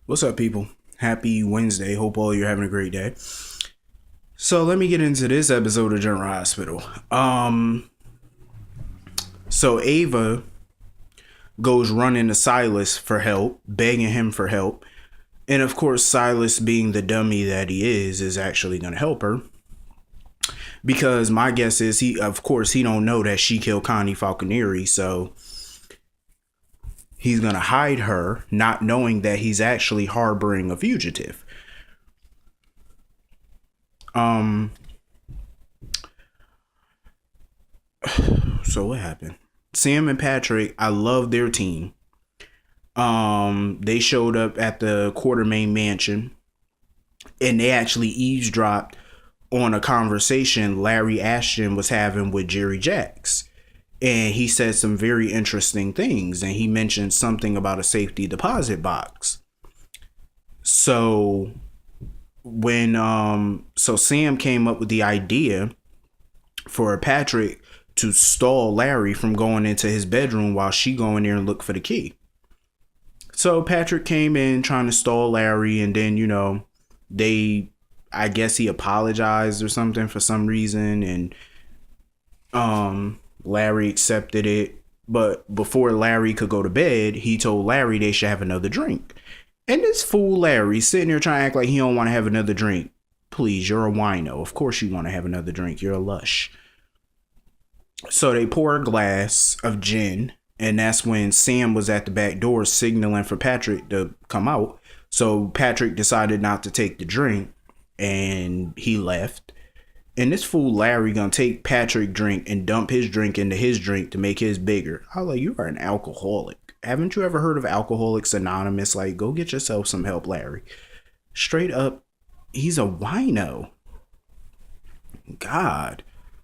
What's up, people? Happy Wednesday. Hope all you're having a great day. So let me get into this episode of General Hospital. So Ava goes running to Silas for help, begging him for help. And of course, Silas, being the dummy that he is actually going to help her. Because my guess is he don't know that she killed Connie Falconeri, so he's going to hide her, not knowing that he's actually harboring a fugitive. So what happened? Sam and Patrick, I love their team. They showed up at the Quartermain mansion and they actually eavesdropped on a conversation Larry Ashton was having with Jerry Jacks. And he said some very interesting things. And he mentioned something about a safety deposit box. So when Sam came up with the idea for Patrick to stall Larry from going into his bedroom while she go in there and look for the key. So Patrick came in trying to stall Larry, and then, I guess he apologized or something for some reason, and Larry accepted it. But before Larry could go to bed, he told Larry they should have another drink. And this fool Larry sitting there trying to act like he don't want to have another drink. Please, you're a wino. Of course you want to have another drink. You're a lush. So they pour a glass of gin, and that's when Sam was at the back door signaling for Patrick to come out. So Patrick decided not to take the drink, and he left. And this fool Larry gonna take Patrick's drink and dump his drink into his drink to make his bigger. I was like, you are an alcoholic. Haven't you ever heard of Alcoholics Anonymous? Like, go get yourself some help, Larry. Straight up, he's a wino. God.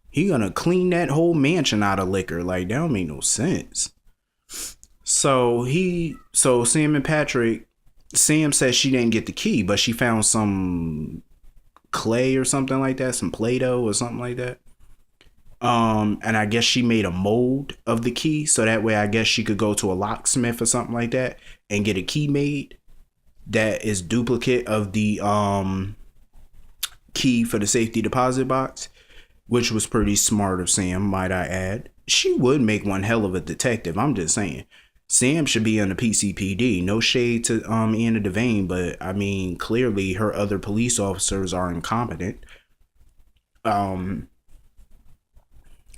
He gonna clean that whole mansion out of liquor. Like, that don't make no sense. So Sam and Patrick, Sam says she didn't get the key, but she found some clay or something like that, some Play-Doh or something like that. And I guess she made a mold of the key, so that way I guess she could go to a locksmith or something like that and get a key made that is duplicate of the key for the safety deposit box. Which was pretty smart of Sam, might I add. She would make one hell of a detective, I'm just saying. Sam should be on the PCPD. No shade to Anna Devane, but I mean, clearly her other police officers are incompetent.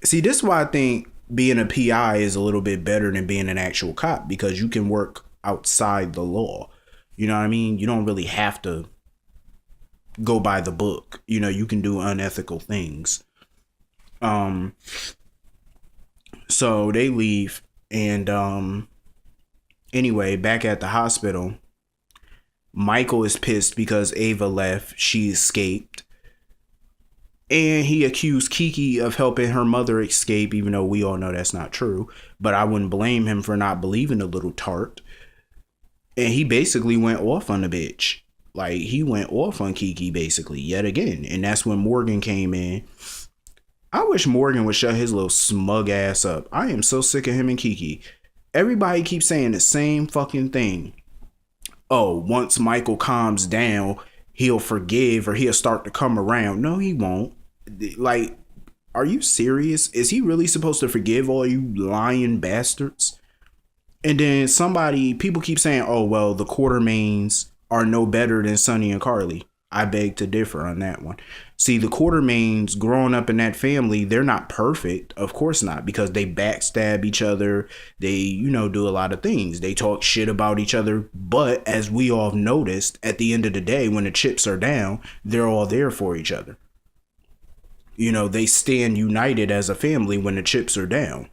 See, this is why I think being a PI is a little bit better than being an actual cop, because you can work outside the law. You know what I mean? You don't really have to go by the book. You can do unethical things. So they leave, and anyway, back at the hospital, Michael is pissed because Ava left. She escaped, and he accused Kiki of helping her mother escape, even though we all know that's not true. But I wouldn't blame him for not believing the little tart. And he basically went off on the bitch. Like, he went off on Kiki basically yet again. And that's when Morgan came in. I wish Morgan would shut his little smug ass up. I am so sick of him and Kiki. Everybody keeps saying the same fucking thing. Oh, once Michael calms down, he'll forgive or he'll start to come around. No, he won't. Like, are you serious? Is he really supposed to forgive all you lying bastards? And then people keep saying, oh, well, the Quartermains are no better than Sonny and Carly. I beg to differ on that one. See, the Quartermains growing up in that family, they're not perfect. Of course not, because they backstab each other. They, do a lot of things. They talk shit about each other. But as we all have noticed, at the end of the day, when the chips are down, they're all there for each other. They stand united as a family when the chips are down.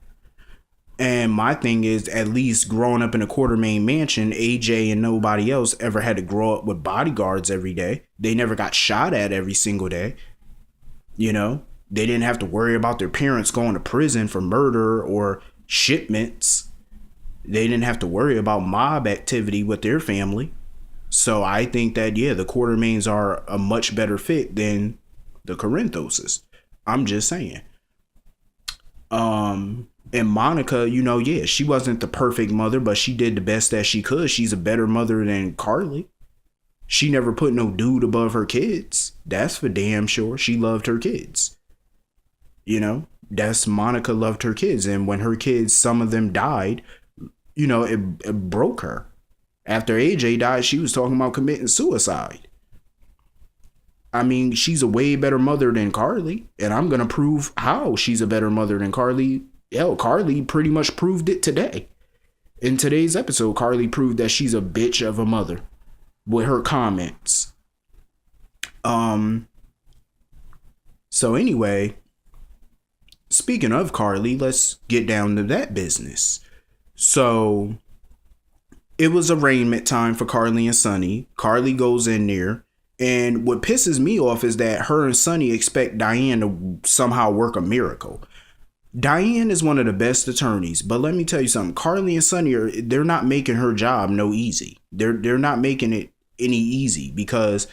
And my thing is, at least growing up in a Quartermain mansion, AJ and nobody else ever had to grow up with bodyguards every day. They never got shot at every single day. They didn't have to worry about their parents going to prison for murder or shipments. They didn't have to worry about mob activity with their family. So I think that, the Quartermains are a much better fit than the Corinthoses. I'm just saying. And Monica, she wasn't the perfect mother, but she did the best that she could. She's a better mother than Carly. She never put no dude above her kids. That's for damn sure. She loved her kids. You know, that's Monica loved her kids. And when her kids, some of them died, you know, it broke her. After AJ died, she was talking about committing suicide. I mean, she's a way better mother than Carly. And I'm going to prove how she's a better mother than Carly. Hell, Carly pretty much proved it today. In today's episode, Carly proved that she's a bitch of a mother with her comments. So anyway, speaking of Carly, let's get down to that business. So it was arraignment time for Carly and Sonny. Carly goes in there. And what pisses me off is that her and Sonny expect Diane to somehow work a miracle. Diane is one of the best attorneys, but let me tell you something. Carly and Sonny they're not making her job no easy. They're not making it any easy because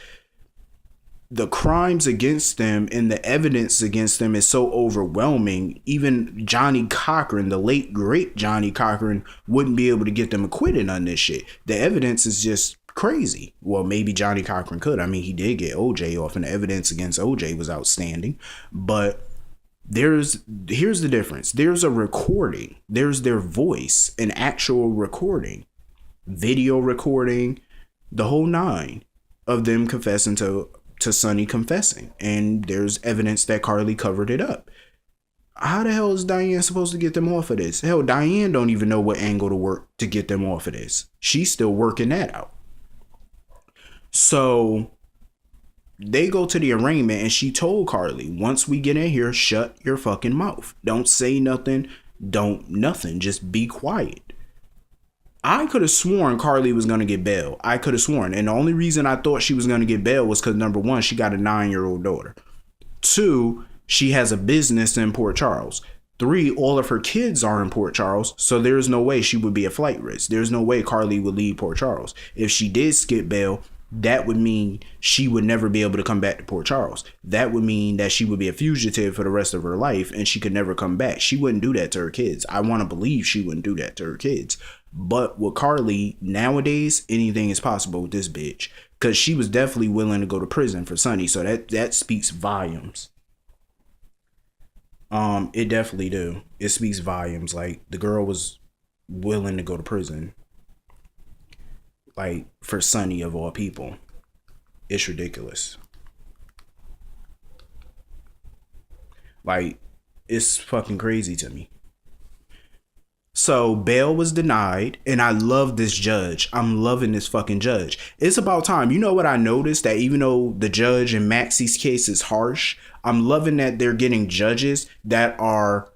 the crimes against them and the evidence against them is so overwhelming. Even Johnny Cochran, the late great Johnny Cochran, wouldn't be able to get them acquitted on this shit. The evidence is just crazy. Well, maybe Johnny Cochran could. I mean, he did get OJ off, and the evidence against OJ was outstanding. But here's the difference. There's a recording. There's their voice, an actual recording, video recording, the whole nine of them confessing to Sonny confessing. And there's evidence that Carly covered it up. How the hell is Diane supposed to get them off of this? Hell, Diane don't even know what angle to work to get them off of this. She's still working that out. So they go to the arraignment and she told Carly, once we get in here, shut your fucking mouth. Don't say nothing. Don't nothing. Just be quiet. I could have sworn Carly was going to get bail. I could have sworn. And the only reason I thought she was going to get bail was because, number one, she got a 9-year-old daughter. 2, she has a business in Port Charles. 3, all of her kids are in Port Charles. So there's no way she would be a flight risk. There's no way Carly would leave Port Charles. If she did skip bail, that would mean she would never be able to come back to Port Charles. That would mean that she would be a fugitive for the rest of her life and she could never come back. She wouldn't do that to her kids. I want to believe she wouldn't do that to her kids. But with Carly, nowadays, anything is possible with this bitch. Because she was definitely willing to go to prison for Sonny. So that speaks volumes. It definitely do. It speaks volumes. Like, the girl was willing to go to prison. Like, for Sonny of all people. It's ridiculous. Like, it's fucking crazy to me. So bail was denied, and I love this judge. I'm loving this fucking judge. It's about time. You know what I noticed? That even though the judge in Maxie's case is harsh, I'm loving that they're getting judges that are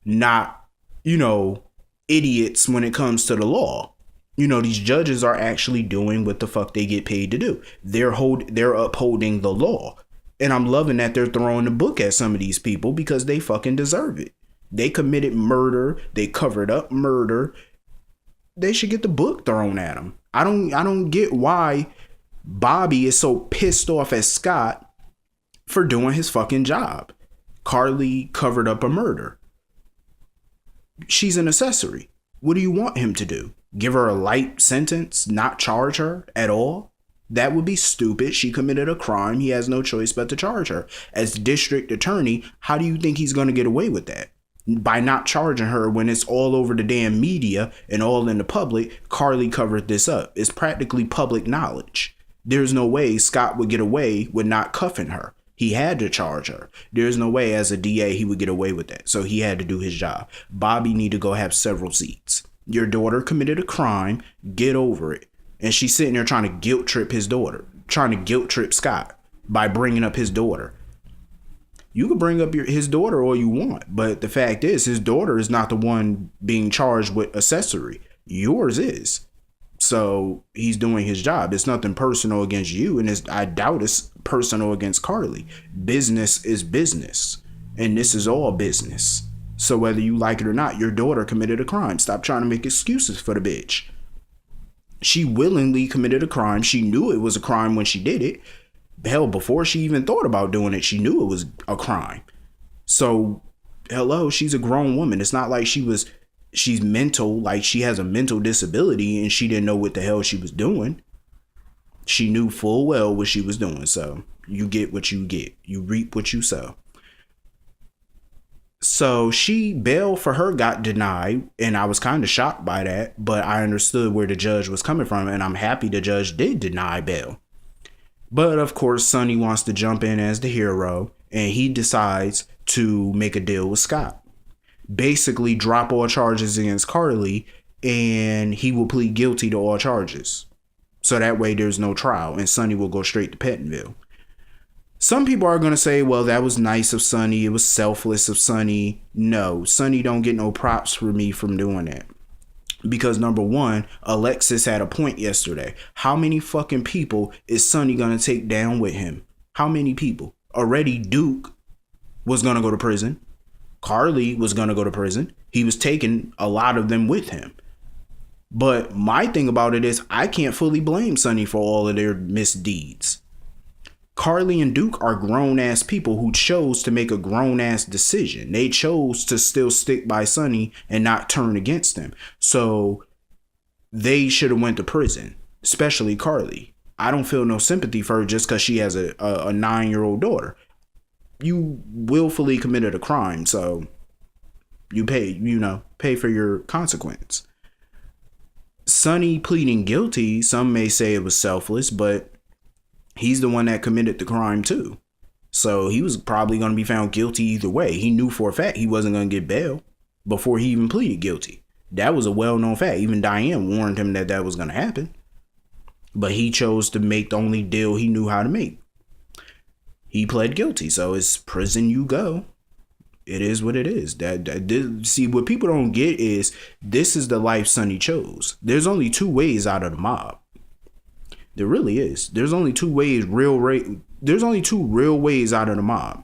not, you know, idiots when it comes to the law. You know, these judges are actually doing what the fuck they get paid to do. They're upholding the law. And I'm loving that they're throwing the book at some of these people because they fucking deserve it. They committed murder. They covered up murder. They should get the book thrown at them. I don't get why Bobby is so pissed off at Scott for doing his fucking job. Carly covered up a murder. She's an accessory. What do you want him to do? Give her a light sentence? Not charge her at all? That would be stupid. She committed a crime. He has no choice but to charge her. As district attorney, how do you think he's going to get away with that? By not charging her when it's all over the damn media and all in the public. Carly covered this up. It's practically public knowledge. There's no way Scott would get away with not cuffing her. He had to charge her. There's no way as a DA he would get away with that. So he had to do his job. Bobby need to go have several seats. Your daughter committed a crime. Get over it. And she's sitting there trying to guilt trip his daughter. Trying to guilt trip Scott by bringing up his daughter. You can bring up his daughter all you want, but the fact is his daughter is not the one being charged with accessory. Yours is. So he's doing his job. It's nothing personal against you, and I doubt it's personal against Carly. Business is business, and this is all business. So whether you like it or not, your daughter committed a crime. Stop trying to make excuses for the bitch. She willingly committed a crime. She knew it was a crime when she did it. Hell, before she even thought about doing it, she knew it was a crime. So, hello, she's a grown woman. It's not like she's mental, like she has a mental disability and she didn't know what the hell she was doing. She knew full well what she was doing. So you get what you get. You reap what you sow. So bail for her got denied, and I was kind of shocked by that, but I understood where the judge was coming from, and I'm happy the judge did deny bail. But of course, Sonny wants to jump in as the hero, and he decides to make a deal with Scott. Basically, drop all charges against Carly, and he will plead guilty to all charges. So that way there's no trial, and Sonny will go straight to Pentonville. Some people are going to say, well, that was nice of Sonny. It was selfless of Sonny. No, Sonny don't get no props for me from doing that. Because number one, Alexis had a point yesterday. How many fucking people is Sonny going to take down with him? How many people? Already Duke was going to go to prison. Carly was going to go to prison. He was taking a lot of them with him. But my thing about it is I can't fully blame Sonny for all of their misdeeds. Carly and Duke are grown-ass people who chose to make a grown-ass decision. They chose to still stick by Sonny and not turn against him. So they should have went to prison, especially Carly. I don't feel no sympathy for her just because she has a 9-year-old daughter. You willfully committed a crime, so you pay for your consequence. Sonny pleading guilty, some may say it was selfless, but he's the one that committed the crime too. So he was probably going to be found guilty either way. He knew for a fact he wasn't going to get bail before he even pleaded guilty. That was a well-known fact. Even Diane warned him that was going to happen. But he chose to make the only deal he knew how to make. He pled guilty. So it's prison you go. It is what it is. See, what people don't get is this is the life Sonny chose. There's only two ways out of the mob. There really is. There's only two real ways out of the mob.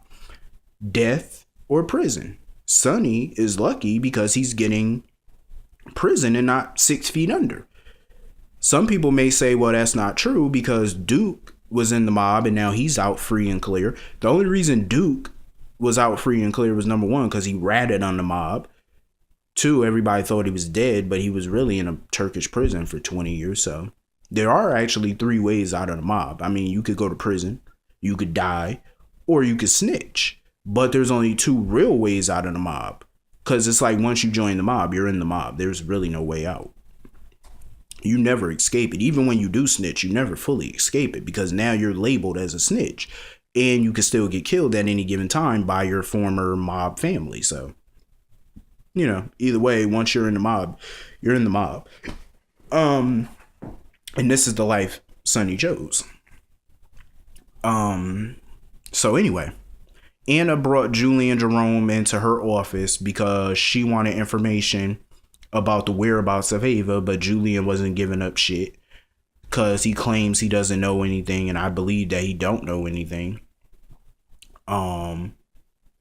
Death or prison. Sonny is lucky because he's getting prison and not 6 feet under. Some people may say, well, that's not true because Duke was in the mob and now he's out free and clear. The only reason Duke was out free and clear was number one, because he ratted on the mob. Two, everybody thought he was dead, but he was really in a Turkish prison for 20 years. So there are actually 3 ways out of the mob. I mean, you could go to prison, you could die, or you could snitch. But there's only 2 real ways out of the mob. Because it's like once you join the mob, you're in the mob. There's really no way out. You never escape it. Even when you do snitch, you never fully escape it because now you're labeled as a snitch. And you can still get killed at any given time by your former mob family. So, either way, once you're in the mob, you're in the mob. And this is the life Sonny chose. So anyway, Anna brought Julie and Jerome into her office because she wanted information about the whereabouts of Ava, but Julian wasn't giving up shit because he claims he doesn't know anything, and I believe that he don't know anything. And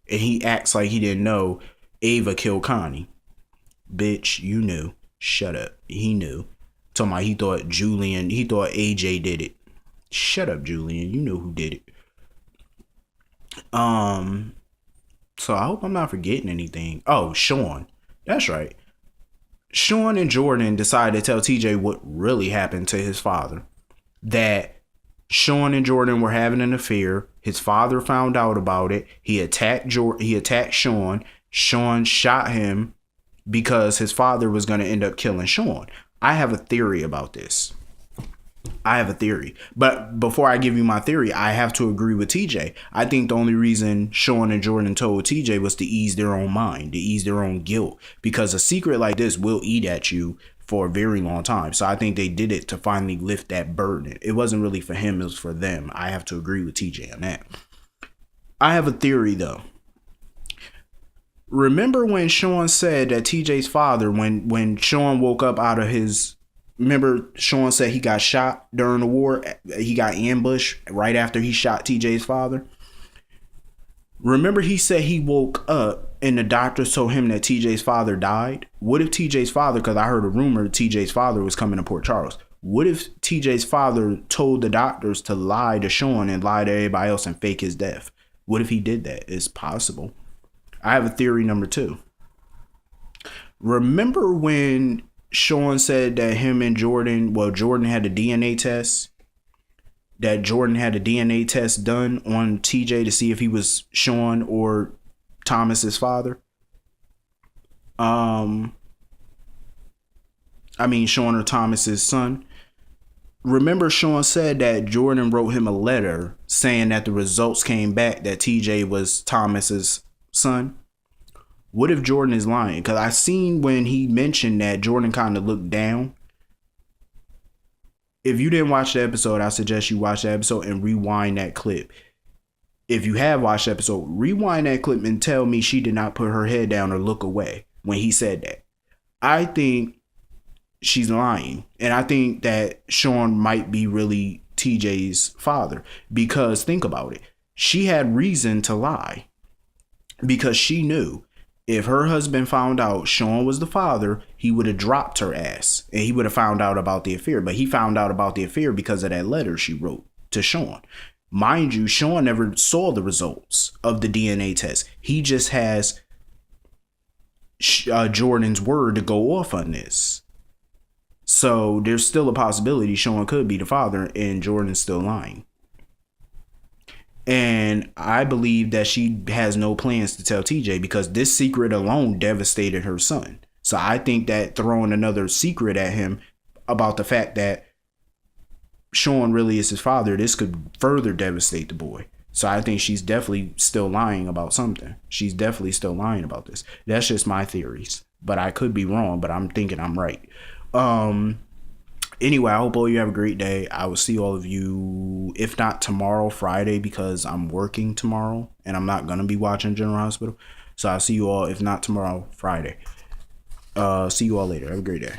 he acts like he didn't know Ava killed Connie. Bitch, you knew. Shut up. He knew. Talking about he thought AJ did it. Shut up, Julian. You know who did it. So I hope I'm not forgetting anything. Oh, Sean. That's right. Sean and Jordan decided to tell TJ what really happened to his father. That Sean and Jordan were having an affair. His father found out about it. He attacked Sean. Sean shot him because his father was going to end up killing Sean. I have a theory about this. But before I give you my theory, I have to agree with TJ. I think the only reason Sean and Jordan told TJ was to ease their own mind, to ease their own guilt, because a secret like this will eat at you for a very long time. So I think they did it to finally lift that burden. It wasn't really for him, it was for them. I have to agree with TJ on that. I have a theory though. Remember when Sean said that TJ's father, when Sean woke up out of his... Remember Sean said he got shot during the war? He got ambushed right after he shot TJ's father. Remember he said he woke up and the doctors told him that TJ's father died? What if TJ's father, because I heard a rumor TJ's father was coming to Port Charles. What if TJ's father told the doctors to lie to Sean and lie to everybody else and fake his death? What if he did that? It's possible. I have a theory number 2. Remember when Sean said that him and Jordan had a DNA test that Jordan had a DNA test done on TJ to see if he was Sean or Thomas's father. Sean or Thomas's son. Remember, Sean said that Jordan wrote him a letter saying that the results came back that TJ was Thomas's son. What if Jordan is lying? Because I seen when he mentioned that Jordan kind of looked down. If you didn't watch the episode, I suggest you watch the episode and rewind that clip. If you have watched the episode, rewind that clip and tell me she did not put her head down or look away when he said that. I think she's lying. And I think that Sean might be really TJ's father. Because think about it. She had reason to lie. Because she knew if her husband found out Sean was the father, he would have dropped her ass. And he would have found out about the affair. But he found out about the affair because of that letter she wrote to Sean. Mind you, Sean never saw the results of the DNA test. He just has Jordan's word to go off on this. So there's still a possibility Sean could be the father and Jordan's still lying. And I believe that she has no plans to tell TJ because this secret alone devastated her son. So I think that throwing another secret at him about the fact that Sean really is his father, this could further devastate the boy. So I think she's definitely still lying about something. She's definitely still lying about this. That's just my theories. But I could be wrong, but I'm thinking I'm right. Anyway, I hope all you have a great day. I will see all of you, if not tomorrow, Friday, because I'm working tomorrow and I'm not going to be watching General Hospital. So I'll see you all, if not tomorrow, Friday. See you all later. Have a great day.